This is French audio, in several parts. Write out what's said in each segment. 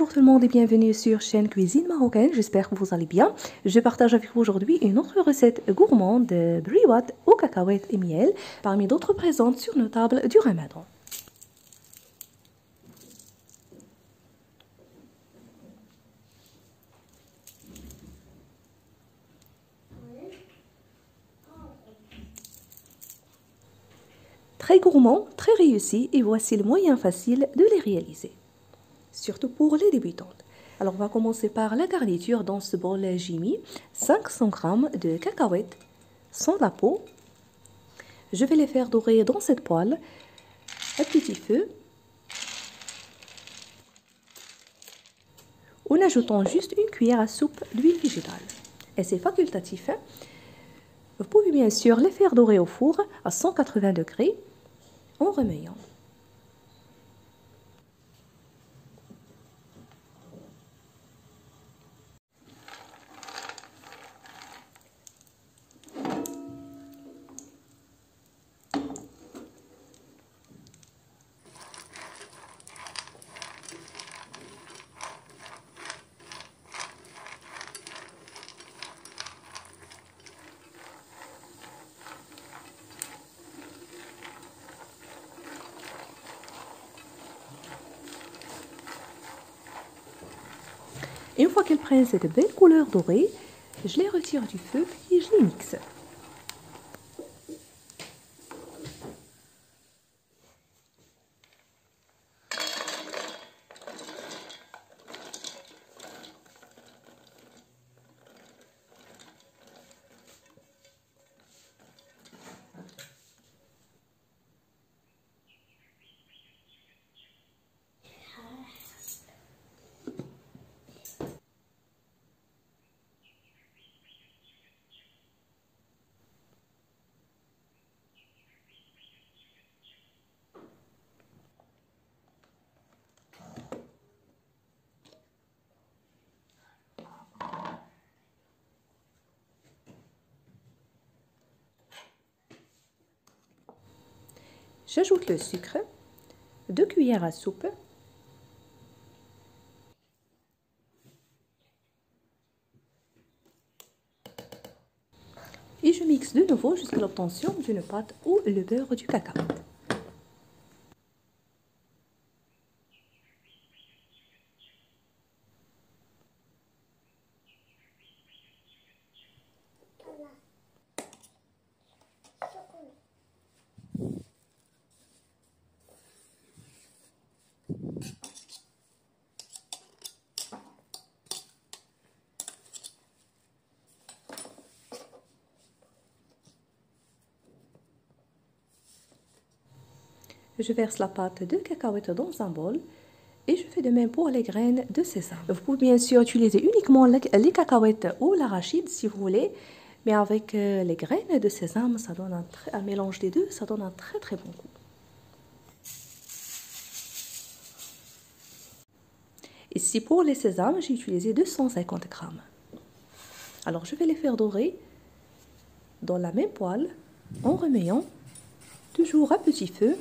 Bonjour tout le monde et bienvenue sur chaîne Cuisine Marocaine, j'espère que vous allez bien. Je partage avec vous aujourd'hui une autre recette gourmande de briwat aux cacahuètes et miel, parmi d'autres présentes sur nos tables du Ramadan. Très gourmand, très réussi et voici le moyen facile de les réaliser, surtout pour les débutantes. Alors on va commencer par la garniture. Dans ce bol j'ai mis 500 g de cacahuètes sans la peau. Je vais les faire dorer dans cette poêle à petit feu en ajoutant juste une cuillère à soupe d'huile végétale. Et c'est facultatif. Vous pouvez bien sûr les faire dorer au four à 180 degrés en remuant. Une fois qu'elles prennent cette belle couleur dorée, je les retire du feu et je les mixe. J'ajoute le sucre, 2 cuillères à soupe, et je mixe de nouveau jusqu'à l'obtention d'une pâte ou le beurre du cacao. Je verse la pâte de cacahuètes dans un bol et je fais de même pour les graines de sésame. Vous pouvez bien sûr utiliser uniquement les cacahuètes ou l'arachide si vous voulez, mais avec les graines de sésame, ça donne un mélange des deux, ça donne un très bon goût. Ici pour les sésames, j'ai utilisé 250 g. Alors je vais les faire dorer dans la même poêle en remuant, toujours à petit feu.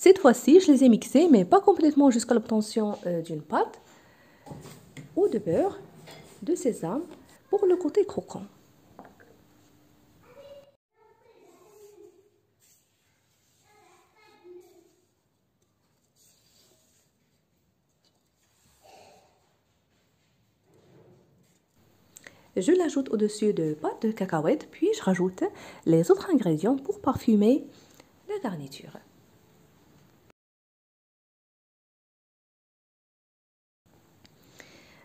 Cette fois-ci, je les ai mixés, mais pas complètement jusqu'à l'obtention d'une pâte ou de beurre, de sésame, pour le côté croquant. Je l'ajoute au-dessus de pâte de cacahuètes, puis je rajoute les autres ingrédients pour parfumer la garniture.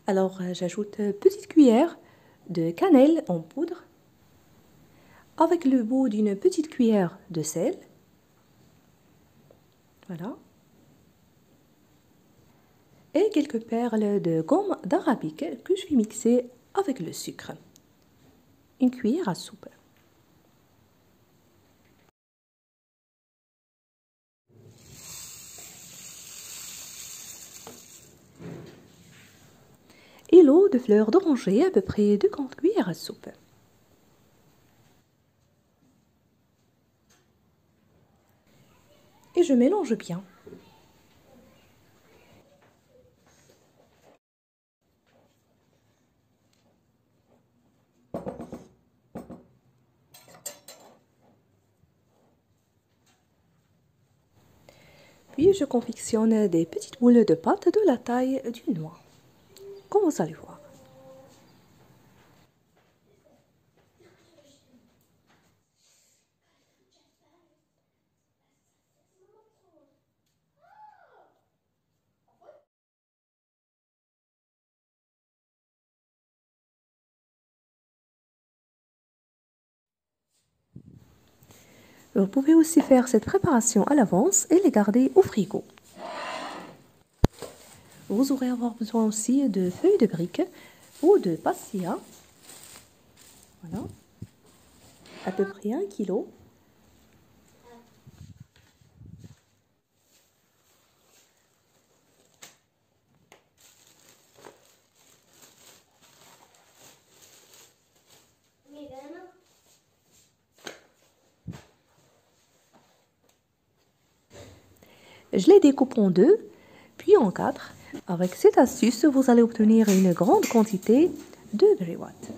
Alors, j'ajoute une petite cuillère de cannelle en poudre avec le bout d'une petite cuillère de sel. Voilà. Et quelques perles de gomme d'arabique que je vais mixer avec le sucre. Une cuillère à soupe. Et l'eau de fleurs d'oranger, à peu près 2 grandes cuillères à soupe. Et je mélange bien. Puis je confectionne des petites boules de pâte de la taille d'une noix, comme vous allez voir. Vous pouvez aussi faire cette préparation à l'avance et les garder au frigo. Vous aurez avoir besoin aussi de feuilles de briques ou de pastilla. Voilà. À peu près 1 kilo. Je les découpe en 2, puis en 4. Avec cette astuce, vous allez obtenir une grande quantité de briouates.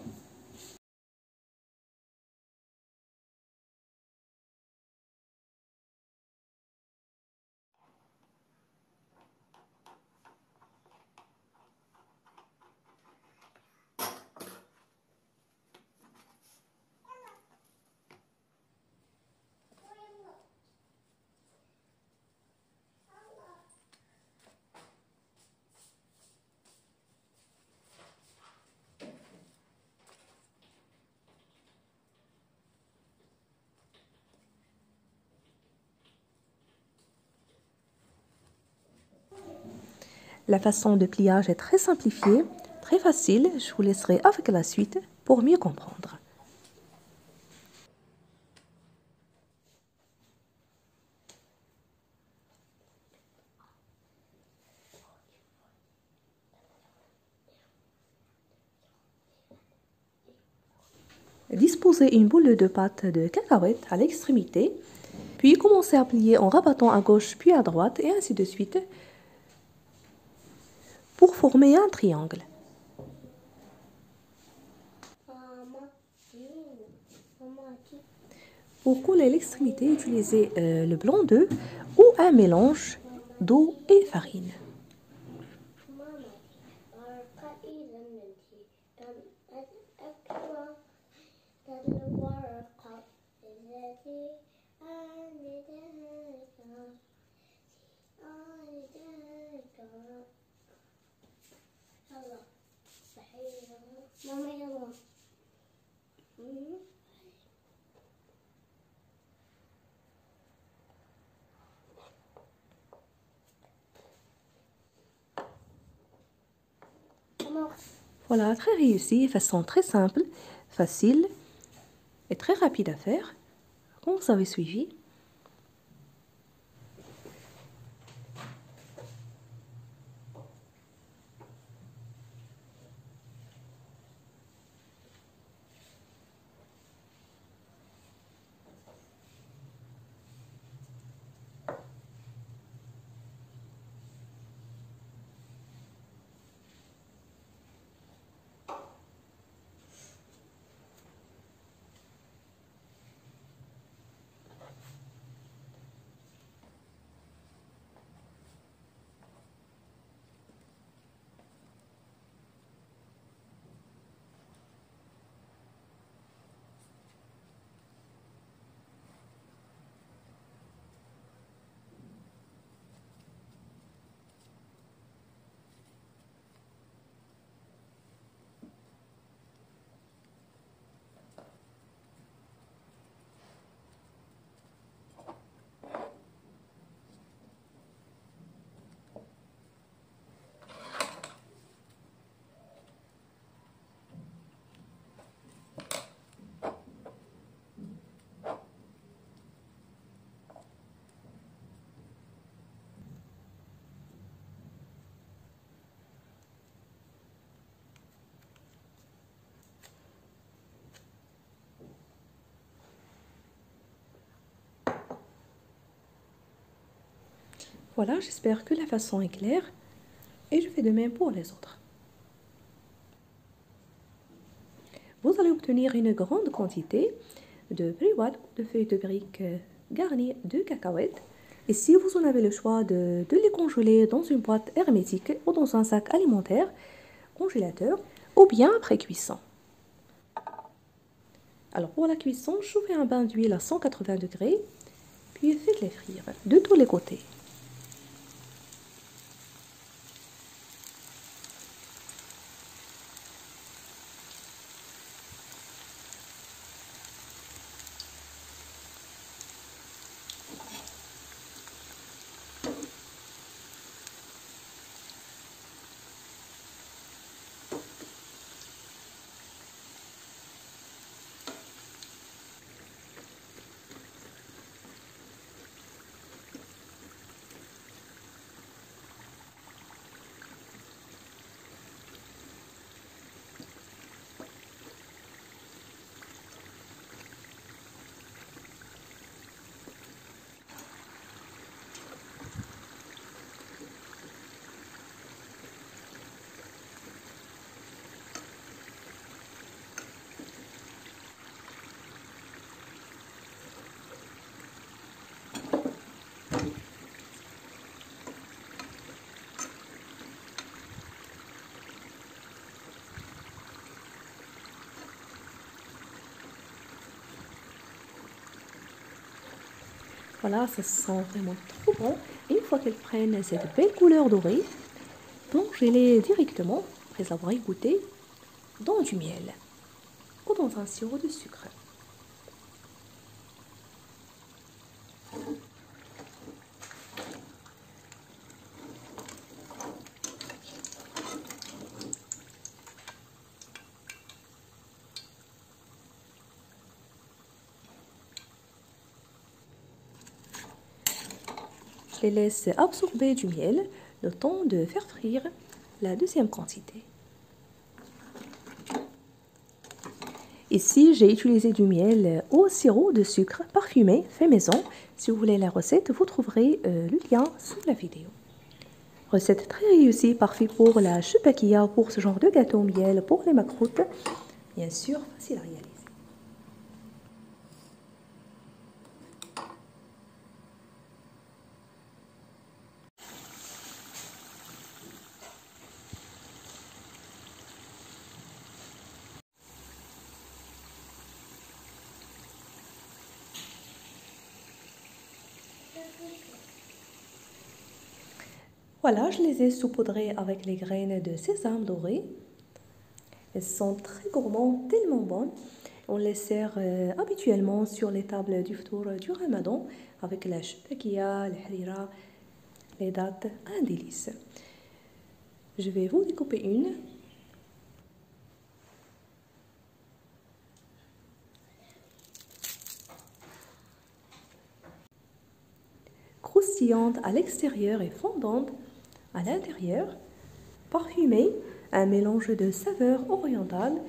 La façon de pliage est très simplifiée, très facile. Je vous laisserai avec la suite pour mieux comprendre. Disposez une boule de pâte de cacahuètes à l'extrémité, puis commencez à plier en rabattant à gauche puis à droite et ainsi de suite pour former un triangle. Pour coller l'extrémité, utilisez le blanc d'œuf ou un mélange d'eau et farine. Voilà, très réussi, façon très simple, facile et très rapide à faire, comme vous avez suivi. Voilà, j'espère que la façon est claire et je fais de même pour les autres. Vous allez obtenir une grande quantité de briouat, de feuilles de briques garnies de cacahuètes. Et si vous en avez le choix de les congeler dans une boîte hermétique ou dans un sac alimentaire, congélateur, ou bien après cuisson. Alors pour la cuisson, chauffez un bain d'huile à 180 degrés, puis faites-les frire de tous les côtés. Voilà, ça sent vraiment trop bon. Une fois qu'elles prennent cette belle couleur dorée, plongez-les directement, après avoir égouttées, dans du miel ou dans un sirop de sucre. Je les laisse absorber du miel le temps de faire frire la deuxième quantité. Ici, j'ai utilisé du miel au sirop de sucre parfumé fait maison. Si vous voulez la recette, vous trouverez le lien sous la vidéo. Recette très réussie, parfait pour la choupakia, pour ce genre de gâteau au miel, pour les macroutes. Bien sûr, facile à réaliser. Voilà, je les ai saupoudrés avec les graines de sésame doré. Elles sont très gourmandes, tellement bonnes. On les sert habituellement sur les tables du ftour du Ramadan avec la choupakia, le harira, les dattes, un délice. Je vais vous découper une. Croustillante à l'extérieur et fondante à l'intérieur, parfumée, un mélange de saveurs orientales.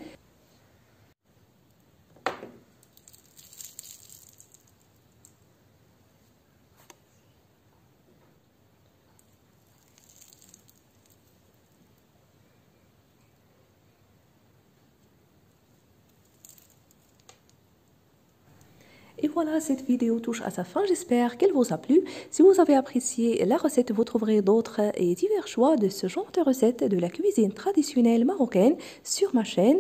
Et voilà, cette vidéo touche à sa fin. J'espère qu'elle vous a plu. Si vous avez apprécié la recette, vous trouverez d'autres et divers choix de ce genre de recettes de la cuisine traditionnelle marocaine sur ma chaîne.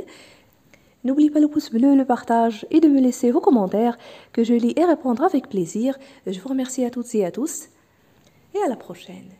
N'oubliez pas le pouce bleu, le partage et de me laisser vos commentaires que je lis et répondrai avec plaisir. Je vous remercie à toutes et à tous et à la prochaine.